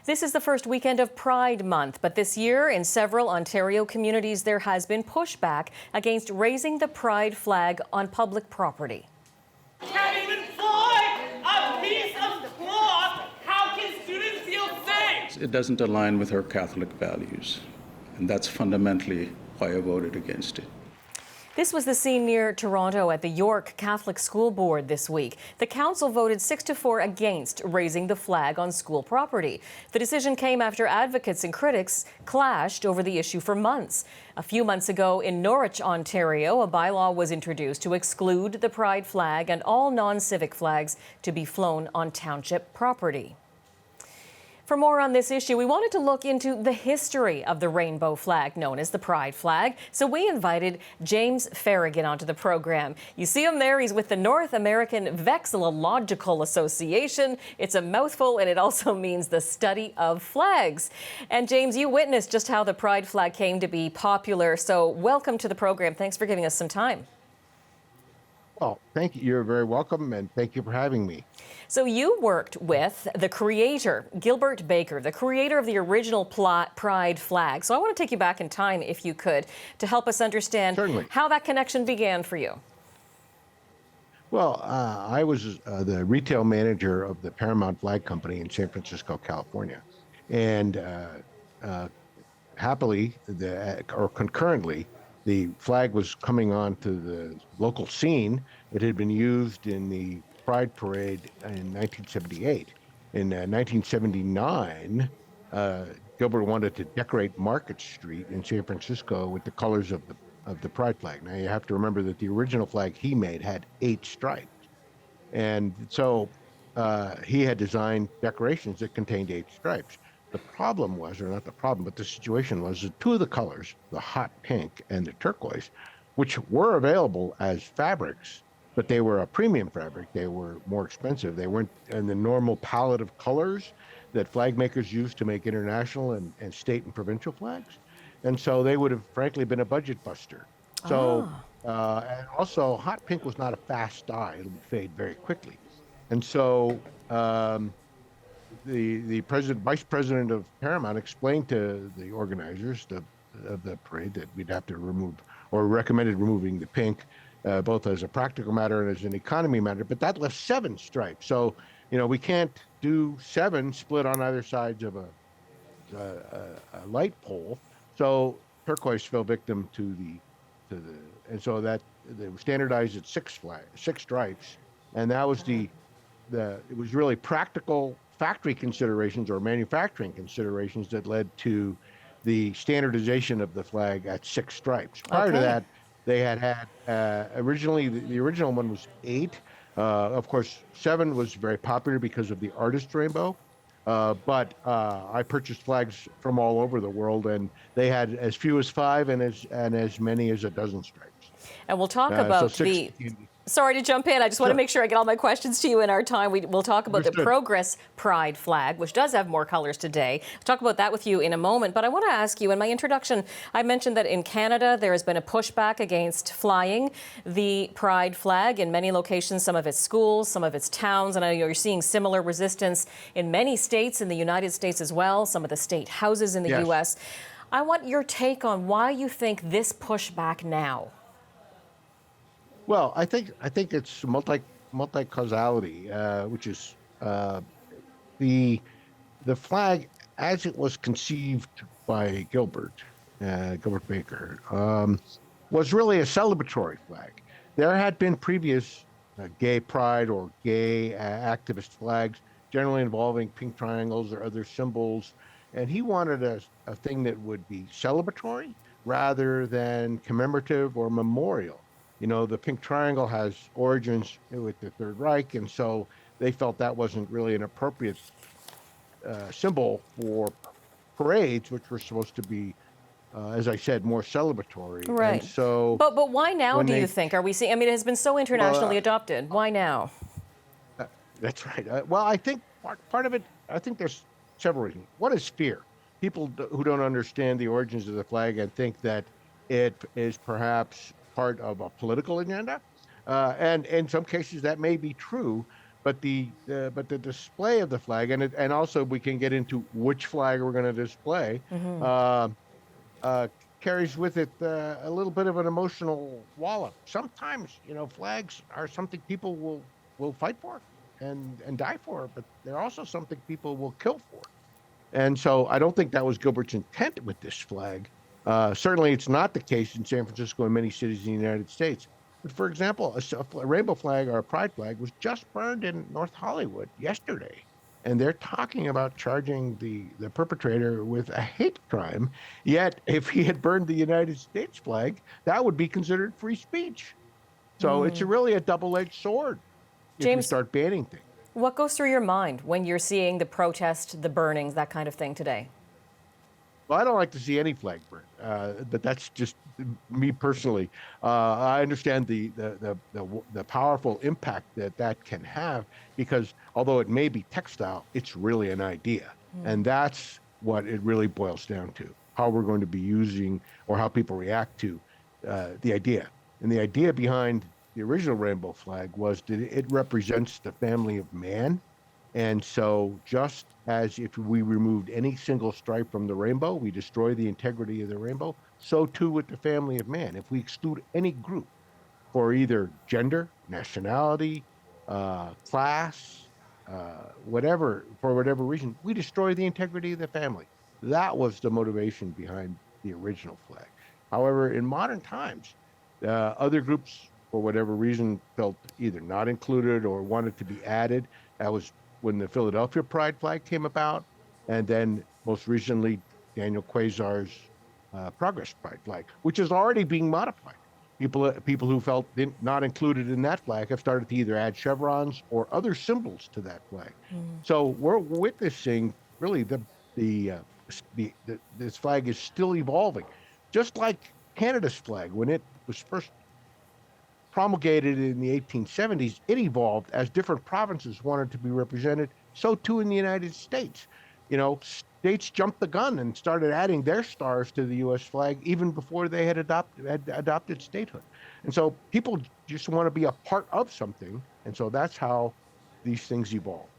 This is the first weekend of Pride Month, but this year in several Ontario communities there has been pushback against raising the Pride flag on public property. Can't even fly a piece of cloth. How can students feel safe? It doesn't align with our Catholic values, and that's fundamentally why I voted against it. This was the scene near Toronto at the York Catholic School Board this week. The council voted 6-4 against raising the flag on school property. The decision came after advocates and critics clashed over the issue for months. A few months ago in Norwich, Ontario, a bylaw was introduced to exclude the Pride flag and all non-civic flags to be flown on township property. For more on this issue, we wanted to look into the history of the rainbow flag known as the Pride flag. So we invited James Farragut onto the program. You see him there. He's with the North American Vexillological Association. It's a mouthful, and it also means the study of flags. And James, you witnessed just how the Pride flag came to be popular. So welcome to the program. Thanks for giving us some time. Well, thank you. You're very welcome, and thank you for having me. So you worked with the creator, Gilbert Baker, the creator of the original Pride flag. So I want to take you back in time, if you could, to help us understand how that connection began for you. Well, I was the retail manager of the Paramount Flag Company in San Francisco, California. And happily, or concurrently, the flag was coming on to the local scene. It had been used in the Pride Parade in 1978. In 1979, Gilbert wanted to decorate Market Street in San Francisco with the colors of the Pride flag. Now, you have to remember that the original flag he made had 8 stripes. And so he had designed decorations that contained 8 stripes. The problem was, or not the problem, but the situation was that 2 of the colors, the hot pink and the turquoise, which were available as fabrics, but they were a premium fabric. They were more expensive. They weren't in the normal palette of colors that flag makers use to make international and state and provincial flags. And so they would have, frankly, been a budget buster. So, and also, hot pink was not a fast dye. It'll fade very quickly. And so, the vice president of Paramount explained to the organizers of the parade that we'd have to remove, or recommended removing the pink, both as a practical matter and as an economy matter, but that left 7 stripes. So, we can't do 7 split on either sides of a light pole. So turquoise fell victim to and so that they standardized at 6 stripes, and that was it was really practical factory considerations or manufacturing considerations that led to the standardization of the flag at 6 stripes. Prior to that, they had originally, the original one was 8. Of course, 7 was very popular because of the artist rainbow. But I purchased flags from all over the world, and they had as few as 5 and as many as a dozen stripes. And we'll talk about Sorry to jump in. I just want to make sure I get all my questions to you in our time. We'll talk about the Progress Pride flag, which does have more colors today. I'll talk about that with you in a moment. But I want to ask you, in my introduction, I mentioned that in Canada, there has been a pushback against flying the Pride flag in many locations, some of its schools, some of its towns. And I know you're seeing similar resistance in many states in the United States as well, some of the state houses in the U.S. I want your take on why you think this pushback now. Well, I think it's multi-causality, which is the flag as it was conceived by Gilbert Baker, was really a celebratory flag. There had been previous gay pride or gay activist flags, generally involving pink triangles or other symbols, and he wanted a thing that would be celebratory rather than commemorative or memorial. The pink triangle has origins with the Third Reich, and so they felt that wasn't really an appropriate symbol for parades, which were supposed to be, as I said, more celebratory. Right. And so, but why now, do you think? Are we seeing? I mean, it has been so internationally adopted. Why now? That's right. Well, I think part of it, I think there's several reasons. One is fear. People who don't understand the origins of the flag and think that it is perhaps part of a political agenda. And in some cases that may be true, but the display of the flag, and also we can get into which flag we're going to display, uh, uh, carries with it a little bit of an emotional wallop. Sometimes, flags are something people will fight for and die for, but they're also something people will kill for. And so I don't think that was Gilbert's intent with this flag. Certainly, it's not the case in San Francisco and many cities in the United States. But for example, a rainbow flag or a pride flag was just burned in North Hollywood yesterday. And they're talking about charging the perpetrator with a hate crime. Yet, if he had burned the United States flag, that would be considered free speech. So it's really a double-edged sword if you James, start banning things. what goes through your mind when you're seeing the protest, the burnings, that kind of thing today? Well, I don't like to see any flag burn, but that's just me personally. I understand the powerful impact that can have, because although it may be textile, it's really an idea, and that's what it really boils down to: how we're going to be using, or how people react to the idea. And the idea behind the original rainbow flag was that it represents the family of man. And so, just as if we removed any single stripe from the rainbow, we destroy the integrity of the rainbow, so too with the family of man. If we exclude any group for either gender, nationality, class, whatever, for whatever reason, we destroy the integrity of the family. That was the motivation behind the original flag. However, in modern times, other groups, for whatever reason, felt either not included or wanted to be added. That was when the Philadelphia Pride flag came about, and then most recently, Daniel Quasar's Progress Pride flag, which is already being modified. People who felt not included in that flag have started to either add chevrons or other symbols to that flag. So we're witnessing really this flag is still evolving, just like Canada's flag when it was first promulgated in the 1870s. It evolved as different provinces wanted to be represented. So too in the United States. States jumped the gun and started adding their stars to the U.S. flag even before they had adopted statehood. And so people just want to be a part of something. And so that's how these things evolve.